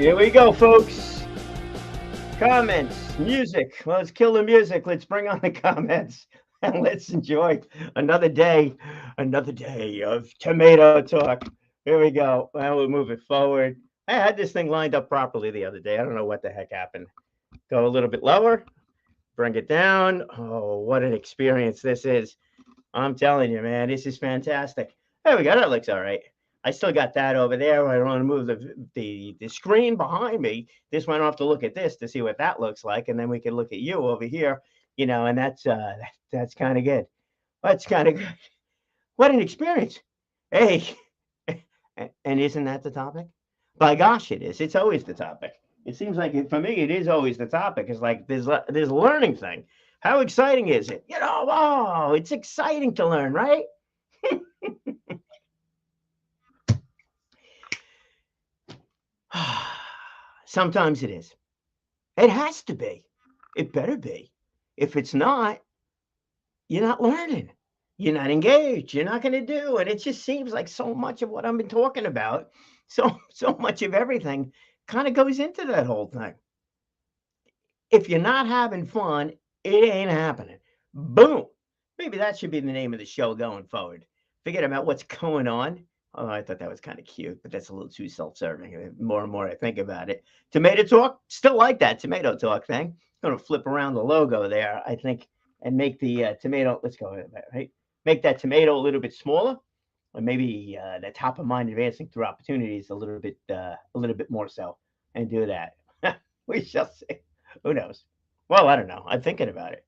Here we go, folks. Comments, music. Let's kill the music. Let's bring on the comments and let's enjoy another day of tomato talk. Here we go. Well, we'll move it forward. I had this thing lined up properly the other day. I don't know what the heck happened. Go a little bit lower, bring it down. Oh, what an experience this is. I'm telling you, man, this is fantastic. There we go. That looks all right. I still got that over there. I don't want to move the screen behind me. This one, I don't have to look at this to see what that looks like, and then we can look at you over here. And that's kind of good. That's kind of good. What an experience. Hey, and isn't that the topic? By gosh, it is. It's always the topic. It seems like for me, it is always the topic. It's like this learning thing. How exciting is it? Oh, it's exciting to learn, right? Sometimes it is. It has to be. It better be. If it's not, you're not learning. You're not engaged. You're not going to do. And it just seems like so much of what I've been talking about, so much of everything kind of goes into that whole thing. If you're not having fun, it ain't happening. Boom. Maybe that should be the name of the show going forward. Forget about what's going on. Oh, I thought that was kind of cute, but that's a little too self-serving. More and more I think about it. Tomato talk, still like that tomato talk thing. Going to flip around the logo there, I think, and make the tomato. Let's go with that, right? Make that tomato a little bit smaller, or maybe the top of mind advancing through opportunities a little bit more so, and do that. We shall see. Who knows? Well, I don't know. I'm thinking about it.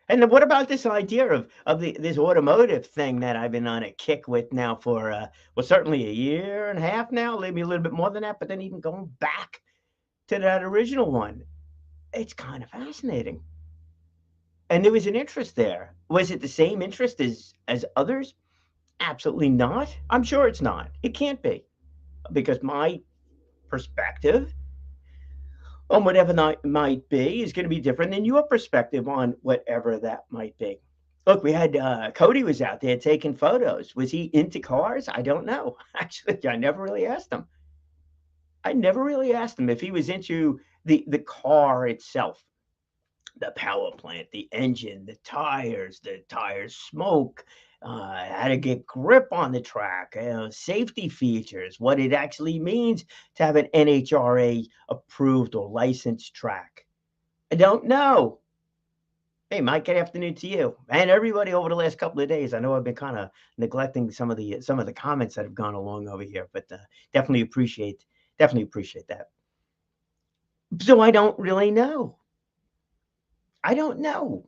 And then what about this idea of this automotive thing that I've been on a kick with now for well, certainly a year and a half now, maybe a little bit more than that, but then even going back to that original one, it's kind of fascinating. And there was an interest there. Was it the same interest as others? Absolutely not. I'm sure it's not. It can't be because my perspective on whatever that might be is going to be different than your perspective on whatever that might be. Look, we had Cody was out there taking photos. Was he into cars? I don't know. Actually, I never really asked him. I never really asked him if he was into the car itself, the power plant, the engine, the tires smoke, how to get grip on the track, safety features, what it actually means to have an NHRA approved or licensed track. I don't know. Hey, Mike, good afternoon to you and everybody over the last couple of days. I know I've been kind of neglecting some of the comments that have gone along over here, but definitely appreciate that. So I don't really know. I don't know.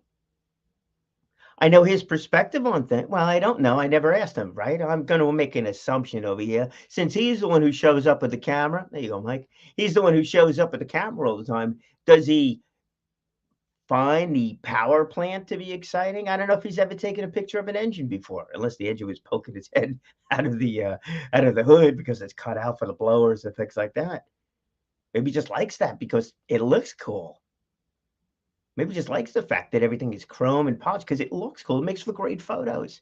I know his perspective on things. Well, I don't know. I never asked him, right? I'm going to make an assumption over here. Since he's the one who shows up with the camera, there you go, Mike. He's the one who shows up with the camera all the time. Does he find the power plant to be exciting? I don't know if he's ever taken a picture of an engine before, unless the engine was poking its head out of the hood because it's cut out for the blowers and things like that. Maybe he just likes that because it looks cool. Maybe he just likes the fact that everything is chrome and polished because it looks cool. It makes for great photos.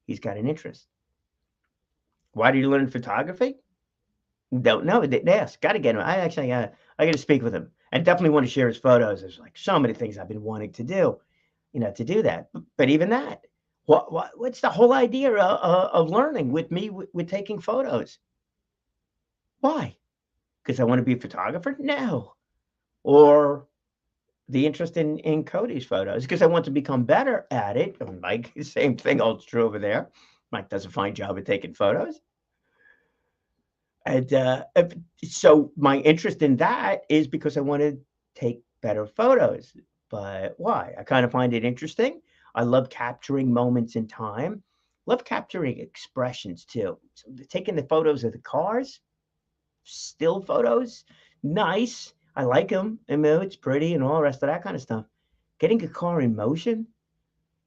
He's got an interest. Why did he learn photography? Don't know. Didn't ask. Got to get him. I got to speak with him, and definitely want to share his photos. There's like so many things I've been wanting to do, to do that. But even that, what's the whole idea of learning with me with taking photos? Why? Because I want to be a photographer? No. Or the interest in Cody's photos because I want to become better at it. And Mike, same thing holds true over there. Mike does a fine job at taking photos. And so my interest in that is because I want to take better photos. But why? I kind of find it interesting. I love capturing moments in time. Love capturing expressions too. So taking the photos of the cars, still photos, nice. I like them. I mean, it's pretty and all the rest of that kind of stuff. Getting a car in motion,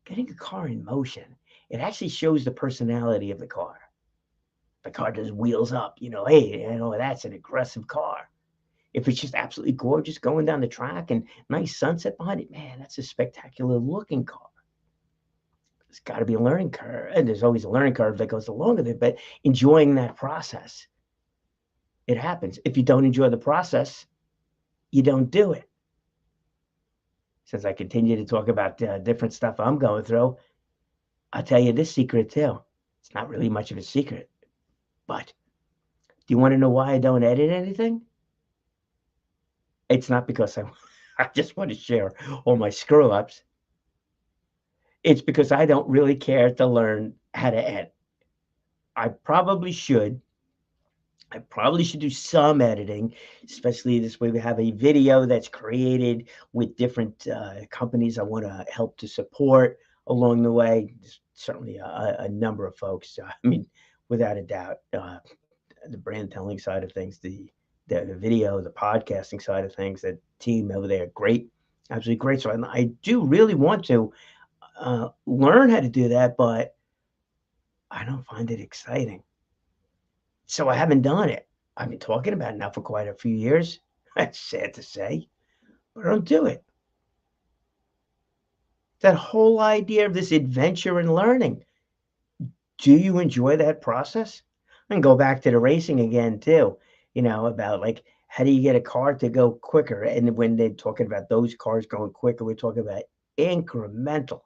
it actually shows the personality of the car. The car does wheels up, hey, that's an aggressive car. If it's just absolutely gorgeous going down the track and nice sunset behind it, man, that's a spectacular looking car. There's got to be a learning curve, and there's always a learning curve that goes along with it, but enjoying that process. It happens. If you don't enjoy the process, you don't do it. Since I continue to talk about different stuff I'm going through, I'll tell you this secret too. It's not really much of a secret, but do you want to know why I don't edit anything? It's not because I just want to share all my screw ups. It's because I don't really care to learn how to edit. I probably should. I probably should do some editing, especially this way we have a video that's created with different companies I want to help to support along the way. There's certainly a number of folks. I mean, without a doubt, the brand telling side of things, the video, the podcasting side of things, the team over there, great, absolutely great. So I do really want to learn how to do that, but I don't find it exciting. So I haven't done it. I've been talking about it now for quite a few years. That's sad to say, but I don't do it. That whole idea of this adventure and learning. Do you enjoy that process? And go back to the racing again too, about like how do you get a car to go quicker? And when they're talking about those cars going quicker, we're talking about incremental,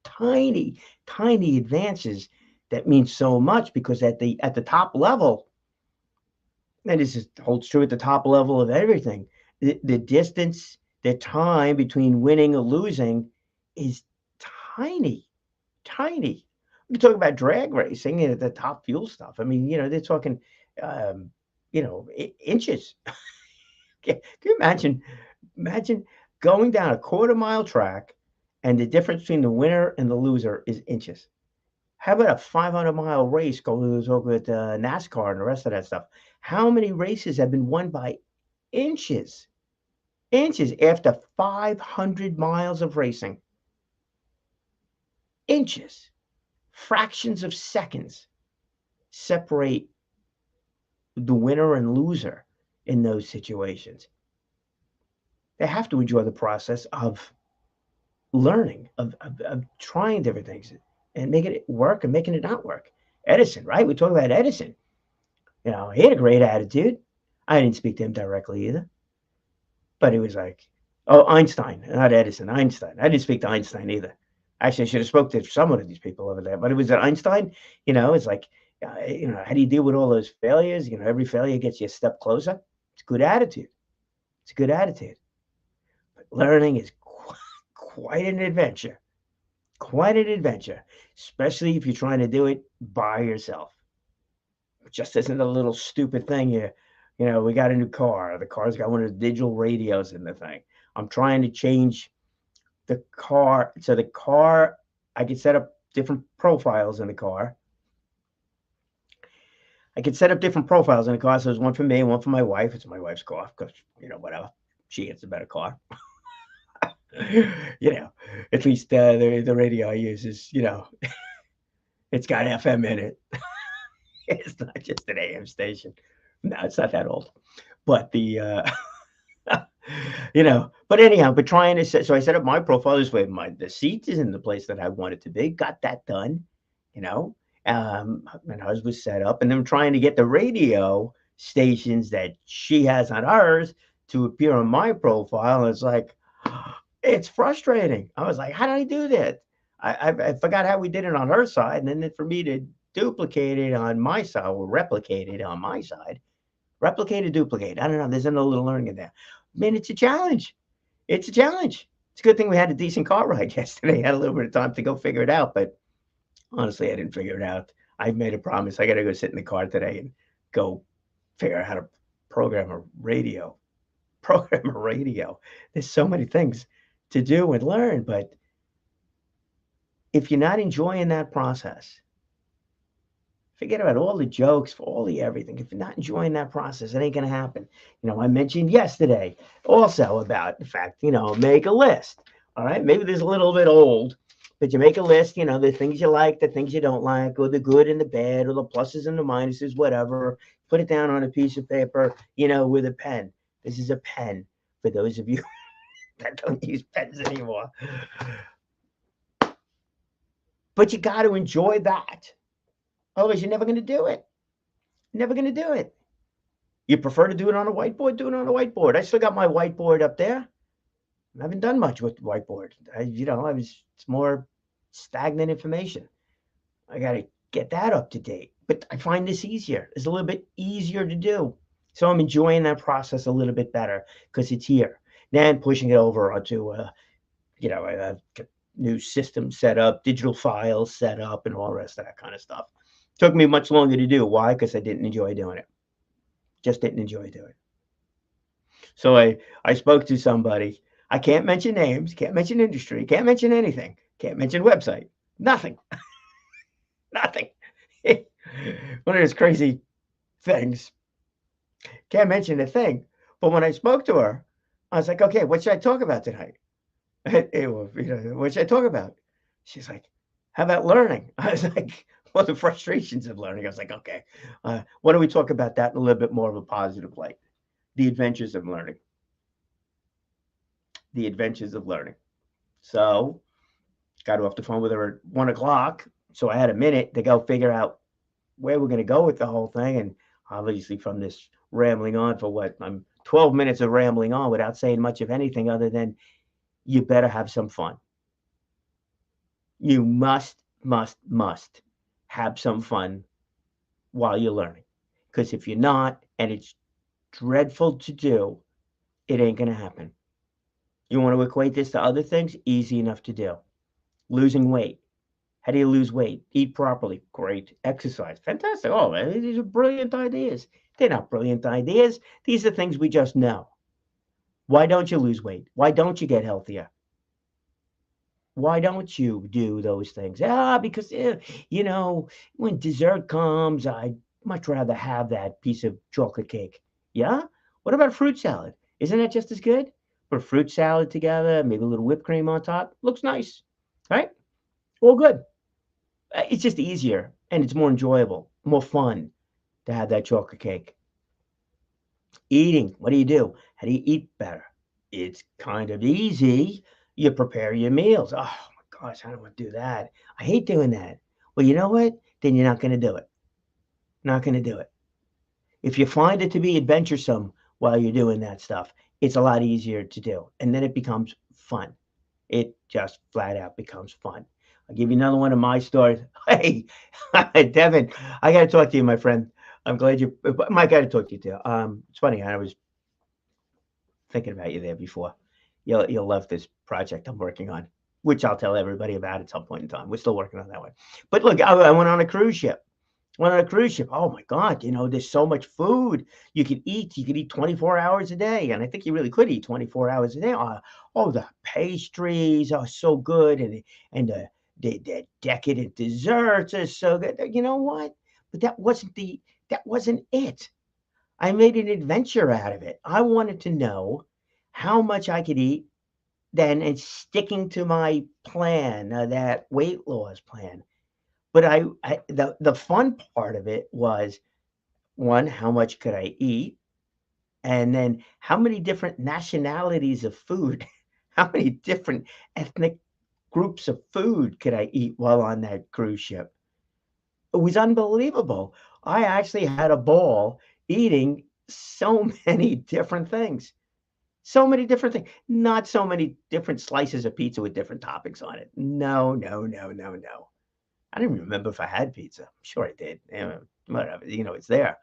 tiny, tiny advances that mean so much because at the top level, and this holds true at the top level of everything, the distance, the time between winning or losing is tiny, tiny. We talk about drag racing and the top fuel stuff. I mean, they're talking, um, inches. Can you imagine going down a quarter-mile track and the difference between the winner and the loser is inches? How about a 500-mile race going to talk with NASCAR and the rest of that stuff? How many races have been won by inches? Inches after 500 miles of racing. Inches. Fractions of seconds separate the winner and loser in those situations. They have to enjoy the process of learning, of trying different things and making it work and making it not work. Edison, right? We talk about Edison. He had a great attitude. I didn't speak to him directly either, but he was like, oh, Einstein, not Edison, Einstein. I didn't speak to Einstein either. Actually, I should have spoke to some of these people over there, but it was Einstein. It's like, how do you deal with all those failures? Every failure gets you a step closer. It's a good attitude. It's a good attitude. But learning is quite an adventure. Quite an adventure, especially if you're trying to do it by yourself. It just isn't a little stupid thing here. We got a new car. The car's got one of the digital radios in the thing. I'm trying to change the car. So the car, I could set up different profiles in the car. I could set up different profiles in the car. So there's one for me, one for my wife. It's my wife's car because, whatever. She gets a better car. At least the radio I use is, it's got FM in it. It's not just an AM station. No, it's not that old. But but anyhow, but trying to so I set up my profile this way. The seat is in the place that I want it to be. Got that done. My husband was set up, and then trying to get the radio stations that she has on hers to appear on my profile. It's like, it's frustrating. I was like, how did I do that? I forgot how we did it on her side, and then for me to duplicate it on my side or replicate it on my side. Replicate or duplicate. I don't know. There's another little learning in there. I mean, it's a challenge. It's a challenge. It's a good thing we had a decent car ride yesterday. I had a little bit of time to go figure it out, but honestly, I didn't figure it out. I made a promise. I got to go sit in the car today and go figure out how to program a radio. Program a radio. There's so many things to do and learn, but if you're not enjoying that process, forget about all the jokes, for all the everything. If you're not enjoying that process, it ain't going to happen. I mentioned yesterday also about the fact, make a list. All right. Maybe there's a little bit old, but you make a list, the things you like, the things you don't like, or the good and the bad, or the pluses and the minuses, whatever. Put it down on a piece of paper, with a pen. This is a pen for those of you that don't use pens anymore. But you got to enjoy that. Otherwise, you're never going to do it. Never going to do it. You prefer to do it on a whiteboard? Do it on a whiteboard. I still got my whiteboard up there. I haven't done much with whiteboard. It's more stagnant information. I got to get that up to date. But I find this easier. It's a little bit easier to do. So I'm enjoying that process a little bit better because it's here. Then pushing it over onto, a new system set up, digital files set up, and all the rest of that kind of stuff. Took me much longer to do. Why? Because I didn't enjoy doing it. Just didn't enjoy doing it. So I spoke to somebody. I can't mention names, can't mention industry, can't mention anything, can't mention website, nothing, nothing. One of those crazy things. Can't mention a thing. But when I spoke to her, I was like, okay, what should I talk about tonight? What should I talk about? She's like, how about learning? I was like, well, the frustrations of learning. I was like, okay, why don't we talk about that in a little bit more of a positive light? The adventures of learning. The adventures of learning. So got off the phone with her at 1 o'clock. So I had a minute to go figure out where we're going to go with the whole thing. And obviously, from this rambling on for what I'm 12 minutes of rambling on without saying much of anything other than you better have some fun. You must have some fun while you're learning. Because if you're not, and it's dreadful to do, it ain't going to happen. You want to equate this to other things? Easy enough to do. Losing weight. How do you lose weight? Eat properly. Great. Exercise. Fantastic. Oh, man, these are brilliant ideas. They're not brilliant ideas. These are things we just know. Why don't you lose weight? Why don't you get healthier? Why don't you do those things? Because, when dessert comes, I'd much rather have that piece of chocolate cake. Yeah? What about fruit salad? Isn't that just as good? Put a fruit salad together, maybe a little whipped cream on top. Looks nice, right? All good. It's just easier and it's more enjoyable, more fun to have that chocolate cake. Eating, what do? How do you eat better? It's kind of easy. You prepare your meals. Oh my gosh, I don't want to do that. I hate doing that. Well, you know what? Then you're not going to do it. Not going to do it. If you find it to be adventuresome while you're doing that stuff, it's a lot easier to do. And then it becomes fun. It just flat out becomes fun. I'll give you another one of my stories. Hey, Devin, I got to talk to you, my friend. I'm glad you, Mike, I got to talk to you too. It's funny. I was thinking about you there before. You'll love this project I'm working on, which I'll tell everybody about at some point in time. We're still working on that one. But look, I went on a cruise ship. Went on a cruise ship. Oh my God, there's so much food you could eat. You could eat 24 hours a day. And I think you really could eat 24 hours a day. Oh, the pastries are so good. And the decadent desserts are so good. You know what? But that wasn't it. I made an adventure out of it. I wanted to know how much I could eat then and sticking to my plan, that weight loss plan. But the fun part of it was, one, how much could I eat? And then how many different nationalities of food, how many different ethnic groups of food could I eat while on that cruise ship? It was unbelievable. I actually had a ball eating so many different things. So many different things. Not so many different slices of pizza with different toppings on it. No, no, no, no, no. I don't even remember if I had pizza. I'm sure I did. Whatever, it's there.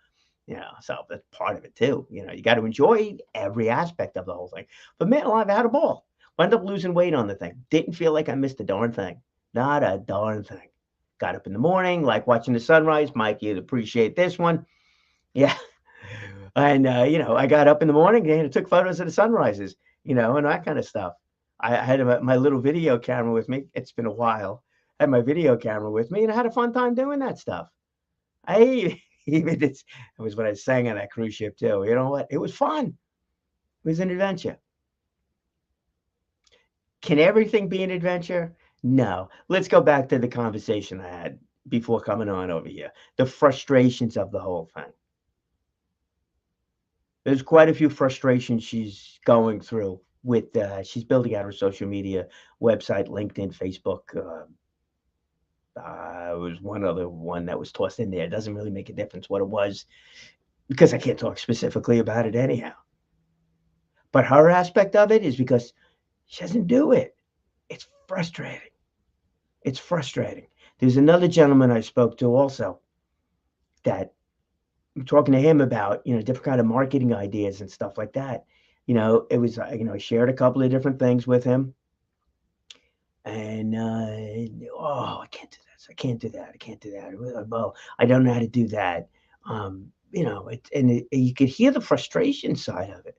So that's part of it too. You got to enjoy every aspect of the whole thing. But man, I've had a ball. Wound up losing weight on the thing. Didn't feel like I missed a darn thing. Not a darn thing. Got up in the morning, like watching the sunrise. Mike, you'd appreciate this one. Yeah. And, I got up in the morning and took photos of the sunrises, and that kind of stuff. I had my little video camera with me. It's been a while. I had my video camera with me and I had a fun time doing that stuff. I even it was when I sang on that cruise ship too. You know what? It was fun. It was an adventure. Can everything be an adventure? No. Let's go back to the conversation I had before coming on over here. The frustrations of the whole thing. There's quite a few frustrations she's going through with, she's building out her social media website, LinkedIn, Facebook. It was one other one that was tossed in there. It doesn't really make a difference what it was. because I can't talk specifically about it anyhow. But her aspect of it is because she doesn't do it. It's frustrating. It's frustrating. There's another gentleman I spoke to also that I'm talking to him about, different kind of marketing ideas and stuff like that. It was, I shared a couple of different things with him, and oh, I can't do this. I can't do that. I can't do that. Well, I don't know how to do that. You could hear the frustration side of it,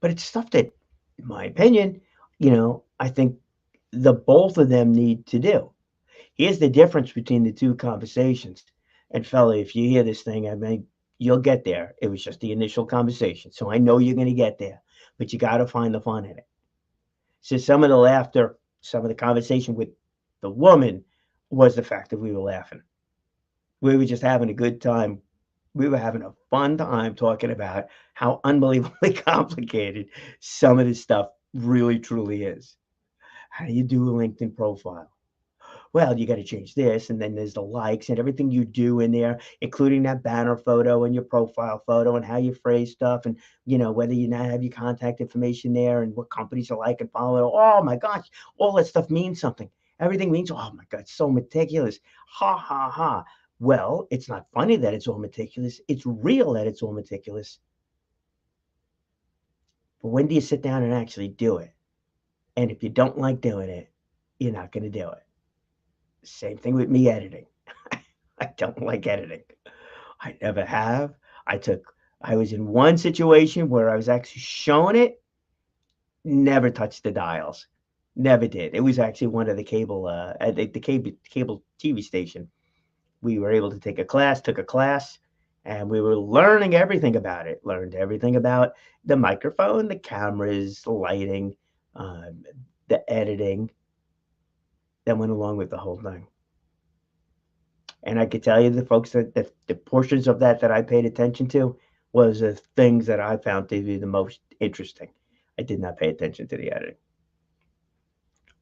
but it's stuff that, in my opinion, I think the both of them need to do. Here's the difference between the two conversations. And fella, if you hear this thing, I mean, you'll get there. It was just the initial conversation. So I know you're going to get there, but you got to find the fun in it. So some of the laughter, some of the conversation with the woman was the fact that we were laughing. We were just having a good time. We were having a fun time talking about how unbelievably complicated some of this stuff really truly is. How do you do a LinkedIn profile? Well, you got to change this, and then there's the likes and everything you do in there, including that banner photo and your profile photo and how you phrase stuff, and whether you now have your contact information there and what companies you like and follow. Oh my gosh, all that stuff means something. Everything means, oh my God, so meticulous. Ha ha ha. Well, it's not funny that it's all meticulous. It's real that it's all meticulous. But when do you sit down and actually do it? And if you don't like doing it, you're not going to do it. Same thing with me editing. I don't like editing. I never have. I was in one situation where I was actually showing it, never touched the dials. Never did. It was actually one of the cable TV station. We were able to took a class, and we were learning everything about it. Learned everything about the microphone, the cameras, the lighting, the editing that went along with the whole thing. And I could tell you the folks that the portions of that I paid attention to was the things that I found to be the most interesting. I did not pay attention to the editing.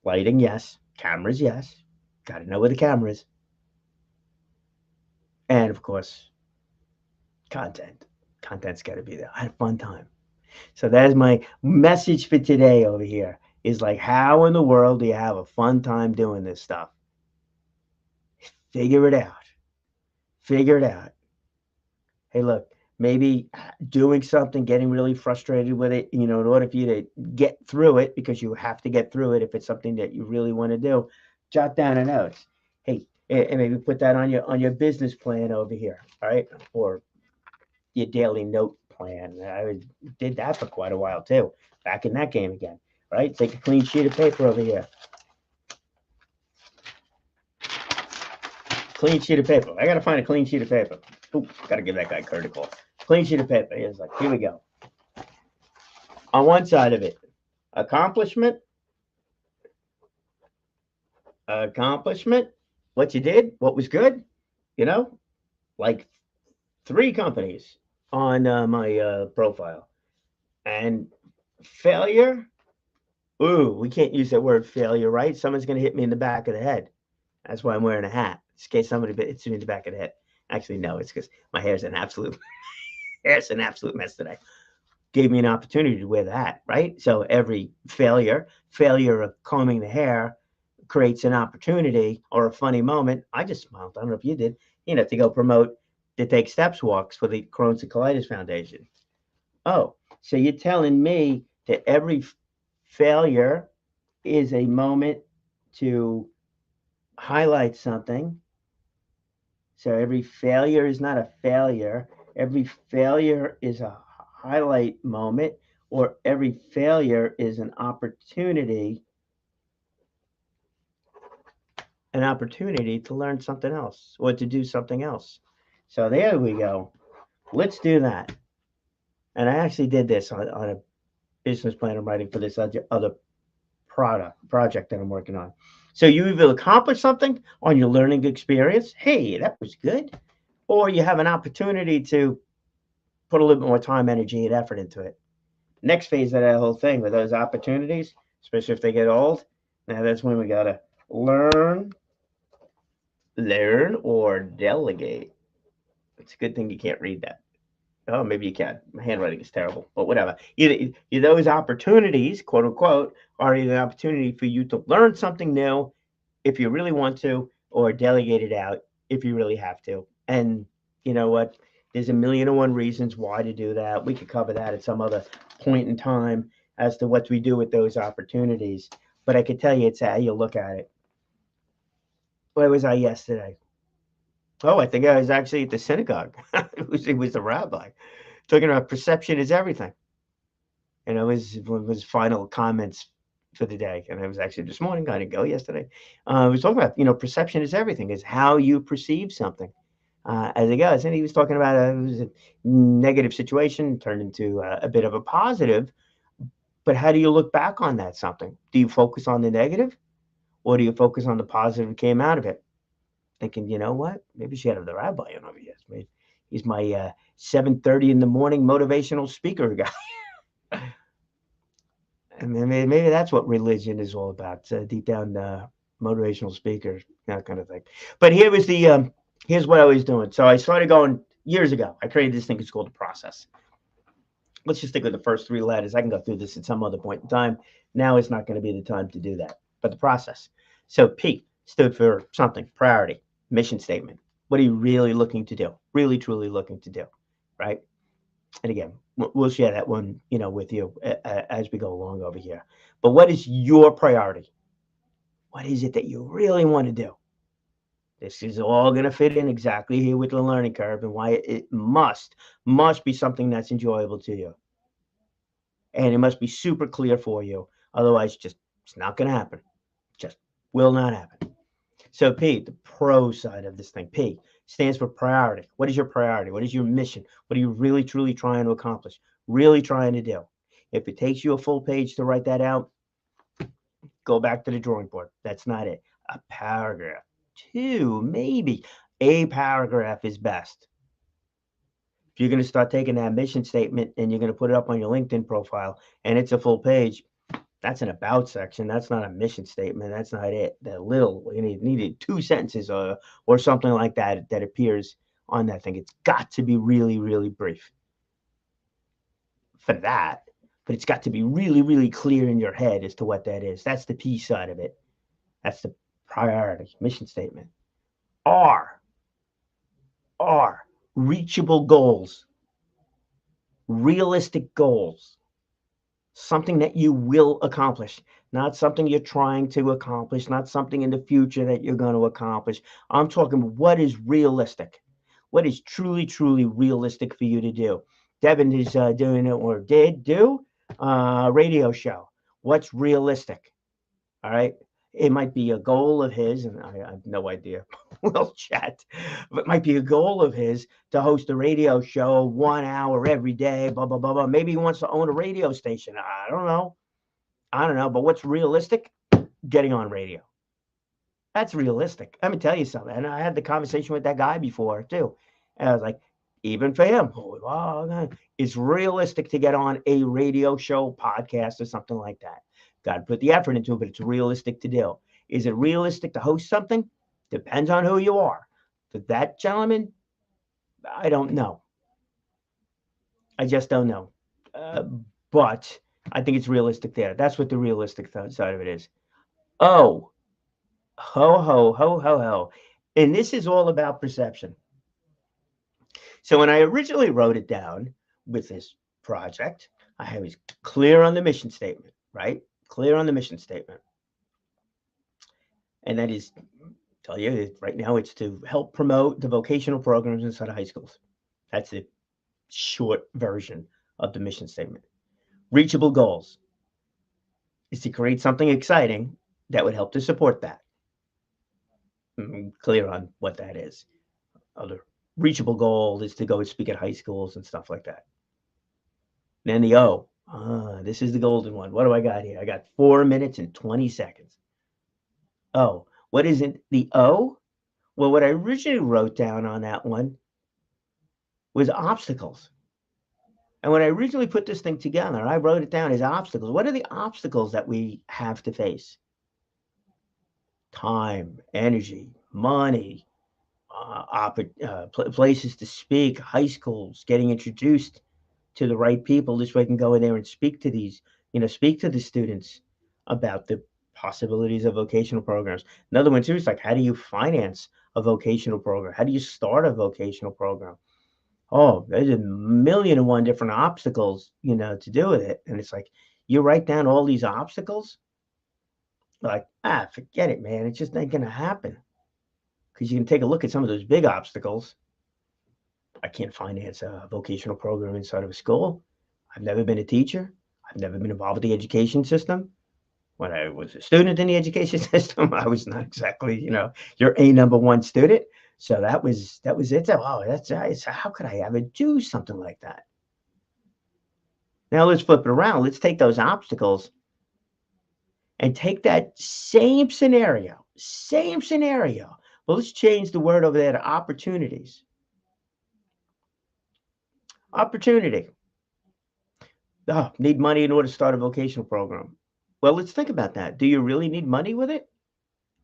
Lighting, yes. Cameras, yes. Got to know where the camera is. And of course, content. Content's got to be there. I had a fun time. So that is my message for today over here. Is like, how in the world do you have a fun time doing this stuff? Figure it out. Figure it out. Hey, look, maybe doing something, getting really frustrated with it, in order for you to get through it, because you have to get through it if it's something that you really want to do, jot down a note. Hey, and maybe put that on your business plan over here, all right? Or your daily note plan. I did that for quite a while too, back in that game again, right? Take a clean sheet of paper over here. Clean sheet of paper. I got to find a clean sheet of paper. Ooh, got to give that guy Kurt a call. Clean sheet of paper. He's like, here we go. On one side of it, accomplishment, what you did, what was good, like 3 companies on my profile. And failure, ooh, we can't use that word failure, right? Someone's going to hit me in the back of the head. That's why I'm wearing a hat, in case somebody hits me in the back of the head. Actually, no, it's because my hair's an absolute mess today. Gave me an opportunity to wear the hat, right? So every failure of combing the hair creates an opportunity or a funny moment. I just smiled. I don't know if you did, to go promote the Take Steps walks for the Crohn's and Colitis Foundation. Oh, so you're telling me that every failure is a moment to highlight something. So every failure is not a failure. Every failure is a highlight moment, or every failure is an opportunity to learn something else or to do something else. So there we go. Let's do that. And I actually did this on a business plan I'm writing for this other project that I'm working on. So you either accomplish something on your learning experience. Hey, that was good. Or you have an opportunity to put a little bit more time, energy, and effort into it. Next phase of that whole thing with those opportunities, especially if they get old, now that's when we got to learn or delegate. It's a good thing you can't read that. Oh, maybe you can. My handwriting is terrible, but whatever. Those opportunities, quote unquote, are an opportunity for you to learn something new if you really want to, or delegate it out if you really have to. And you know what? There's a million and one reasons why to do that. We could cover that at some other point in time as to what we do with those opportunities. But I could tell you it's how you look at it. Where was I yesterday? Oh, I think I was actually at the synagogue. It was the rabbi talking about perception is everything. And it was one of his final comments for the day. And I was actually this morning, I didn't go yesterday. I was talking about, perception is everything, is how you perceive something as it goes. And he was talking about it was a negative situation turned into a bit of a positive. But how do you look back on that something? Do you focus on the negative or do you focus on the positive that came out of it? Thinking, you know what? Maybe she had the rabbi on over here. He's my 7:30 in the morning motivational speaker guy. And maybe that's what religion is all about. Deep down, motivational speakers, that kind of thing. But here's what I was doing. So I started going years ago. I created this thing. It's called the process. Let's just stick with the first three letters. I can go through this at some other point in time. Now is not going to be the time to do that. But the process. So P stood for something, priority, mission statement. What are you really looking to do? Really, truly looking to do, right? And again, we'll share that one, with you as we go along over here. But what is your priority? What is it that you really want to do? This is all going to fit in exactly here with the learning curve and why it must be something that's enjoyable to you. And it must be super clear for you. Otherwise, it's not going to happen. Just will not happen. So P, the pro side of this thing, P stands for priority. What is your priority? What is your mission? What are you really, truly trying to accomplish? Really trying to do? If it takes you a full page to write that out, go back to the drawing board. That's not it. A paragraph, two, maybe a paragraph is best. If you're going to start taking that mission statement and you're going to put it up on your LinkedIn profile and it's a full page, that's an about section. That's not a mission statement. That's not it. That little, you needed 2 sentences or something like that appears on that thing. It's got to be really, really brief for that, but it's got to be really, really clear in your head as to what that is. That's the P side of it. That's the priority, mission statement. R, reachable goals, realistic goals. Something that you will accomplish, not something you're trying to accomplish, not something in the future that you're going to accomplish. I'm talking what is realistic, what is truly, truly realistic for you to do. Devin is doing it or did do a radio show. What's realistic? All right. It might be a goal of his, and I have no idea. We'll chat. But it might be a goal of his to host a radio show 1 hour every day, blah, blah, blah, blah. Maybe he wants to own a radio station. I don't know. But what's realistic? Getting on radio. That's realistic. Let me tell you something. And I had the conversation with that guy before, too. And I was like, even for him, it's realistic to get on a radio show, podcast, or something like that. Got to put the effort into it, but it's realistic to do. Is it realistic to host something? Depends on who you are. For that gentleman, I don't know. I just don't know. But I think it's realistic there. That's what the realistic side of it is. Oh, ho, ho, ho, ho, ho. And this is all about perception. So when I originally wrote it down with this project, I was clear on the mission statement, right? Clear on the mission statement. And that is, tell you right now, it's to help promote the vocational programs inside of high schools. That's the short version of the mission statement. Reachable goals is to create something exciting that would help to support that. Clear on what that is. Other reachable goal is to go and speak at high schools and stuff like that. Then the O. This is the golden one. What do I got here? I got 4 minutes and 20 seconds. Oh, what isn't the O? Well, what I originally wrote down on that one was obstacles. And when I originally put this thing together, I wrote it down as obstacles. What are the obstacles that we have to face? Time, energy, money, places to speak, high schools, getting introduced to the right people. This way I can go in there and speak to speak to the students about the possibilities of vocational programs. Another one too is like, how do you finance a vocational program? How do you start a vocational program? Oh, there's a million and one different obstacles, to do with it. And it's like, you write down all these obstacles, like, forget it, man. It's just not going to happen. Because you can take a look at some of those big obstacles. I can't finance a vocational program inside of a school. I've never been a teacher. I've never been involved with the education system. When I was a student in the education system, I was not exactly, your A number one student. So that was it. Oh, how could I ever do something like that? Now let's flip it around. Let's take those obstacles and take that same scenario. Well, let's change the word over there to opportunities. Opportunity. Oh, need money in order to start a vocational program. Well, let's think about that. Do you really need money with it?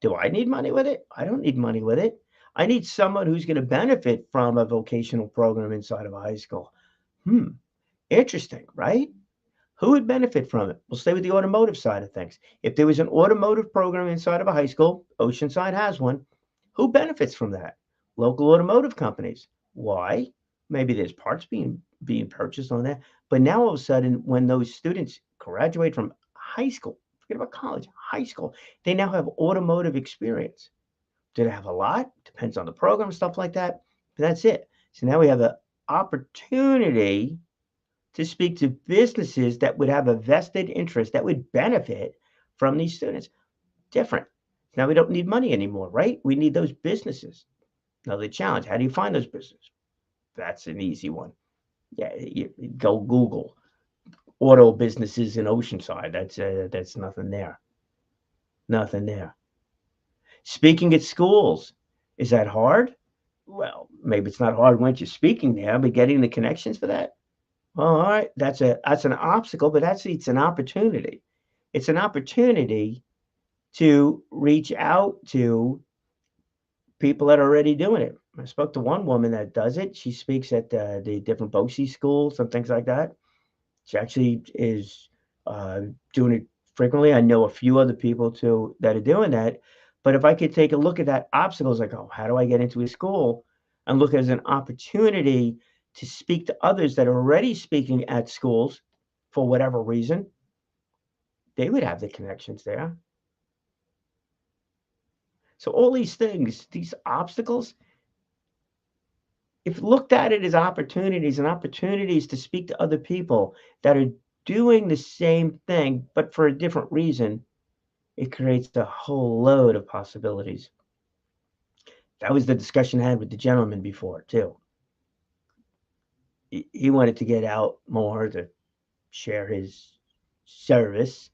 Do I need money with it? I don't need money with it. I need someone who's going to benefit from a vocational program inside of a high school. Interesting, right? Who would benefit from it? We'll stay with the automotive side of things. If there was an automotive program inside of a high school, Oceanside has one, who benefits from that? Local automotive companies. Why? Maybe there's parts being purchased on that. But now all of a sudden, when those students graduate from high school, forget about college, high school, they now have automotive experience. Do they have a lot? Depends on the program, stuff like that. But that's it. So now we have an opportunity to speak to businesses that would have a vested interest that would benefit from these students. Different. Now we don't need money anymore, right? We need those businesses. Now the challenge, how do you find those businesses? That's an easy one. Yeah, you go Google auto businesses in Oceanside. That's nothing there. Nothing there. Speaking at schools, is that hard? Well, maybe it's not hard once you're speaking there, but getting the connections for that. Well, all right, that's an obstacle, but it's an opportunity. It's an opportunity to reach out to people that are already doing it. I spoke to one woman that does it. She speaks at the different BOCES schools and things like that. She actually is doing it frequently. I know a few other people too that are doing that. But if I could take a look at that obstacles, like, oh, how do I get into a school, and look as an opportunity to speak to others that are already speaking at schools for whatever reason, they would have the connections there. So all these things, these obstacles, if looked at it as opportunities and opportunities to speak to other people that are doing the same thing, but for a different reason, it creates a whole load of possibilities. That was the discussion I had with the gentleman before, too. He wanted to get out more to share his service.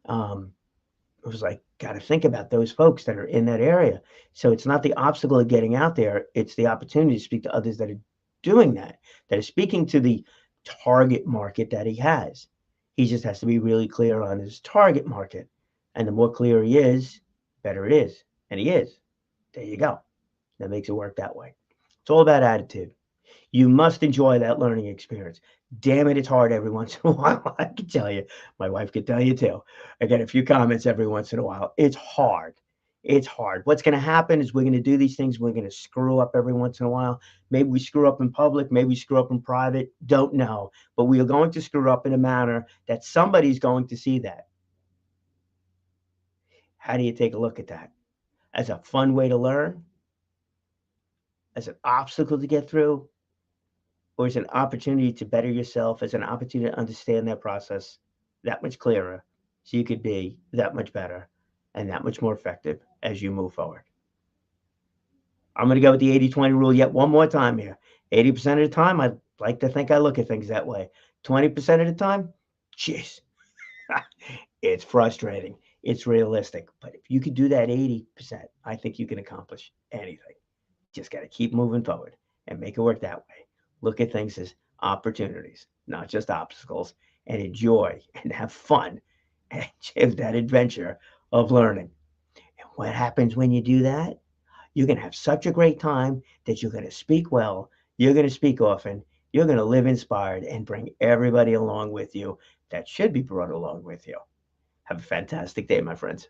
It was like, got to think about those folks that are in that area. So it's not the obstacle of getting out there, it's the opportunity to speak to others that are doing that are speaking to the target market that he has. He just has to be really clear on his target market. And the more clear he is, better it is. And he is. There you go. That makes it work that way. It's all about attitude. You must enjoy that learning experience. Damn it, it's hard every once in a while. I can tell you. My wife could tell you too. I get a few comments every once in a while. It's hard. It's hard. What's going to happen is we're going to do these things. We're going to screw up every once in a while. Maybe we screw up in public. Maybe we screw up in private. Don't know. But we are going to screw up in a manner that somebody's going to see that. How do you take a look at that? As a fun way to learn? As an obstacle to get through? Or as an opportunity to better yourself, as an opportunity to understand that process that much clearer, so you could be that much better and that much more effective as you move forward. I'm going to go with the 80-20 rule yet one more time here. 80% of the time, I like to think I look at things that way. 20% of the time, jeez, it's frustrating. It's realistic. But if you could do that 80%, I think you can accomplish anything. Just got to keep moving forward and make it work that way. Look at things as opportunities, not just obstacles, and enjoy and have fun and have that adventure of learning. And what happens when you do that? You're going to have such a great time that you're going to speak well. You're going to speak often. You're going to live inspired and bring everybody along with you that should be brought along with you. Have a fantastic day, my friends.